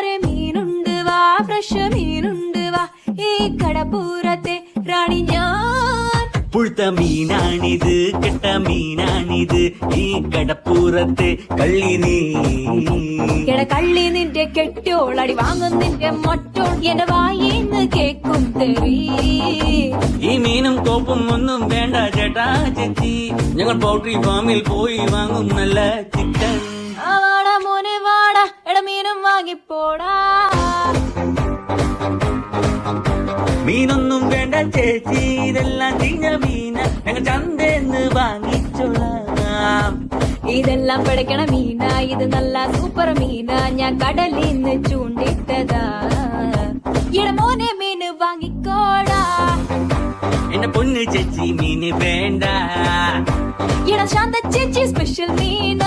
കൂട്ടുകാരെ മീനുണ്ട് വാ, ഫ്രഷ് മീനുണ്ട് വാ, ഈ കടപ്പൂരത്തെ റാണി ഞാൻ. പുഴുത്ത മീനാണിത്, കെട്ട മീനാണിത്, ഈ കടപ്പൂരത്തെ കള്ളി നീ. കള്ളി നിന്റെ കെട്ടോളടി വാങ്ങും നിന്റെ മൊട്ടോൾ, എന്റെ വായിന്ന് കേക്കും തെറി. ഈ മീനും കോപ്പും ഒന്നും വേണ്ട ചേട്ടാ ചേച്ചി, ഞങ്ങൾ പൗൾട്രി ഫാമിൽ പോയി വാങ്ങും നല്ല ചിക്കൻ. വാടാ മോനെ വാടാ, മീനും വാങ്ങിപ്പോടാ. മീനൊന്നും വേണ്ട ചേച്ചി, ഇതെല്ലാം ചീഞ്ഞ മീന, ഞങ്ങൾ ചന്തേന്ന് വാങ്ങിച്ചോളാം. ഇതെല്ലാം പിടയ്ക്കണ മീന, ഇത് നല്ല സൂപ്പർ മീന, ഞാൻ കടലിന്ന് ചൂണ്ടിട്ടതാ. മോനെ മീന് വാങ്ങിക്കോടാ. എന്റെ പൊന്ന് ചേച്ചി മീന് വേണ്ട. ശാന്ത ചേച്ചി സ്പെഷ്യൽ മീന.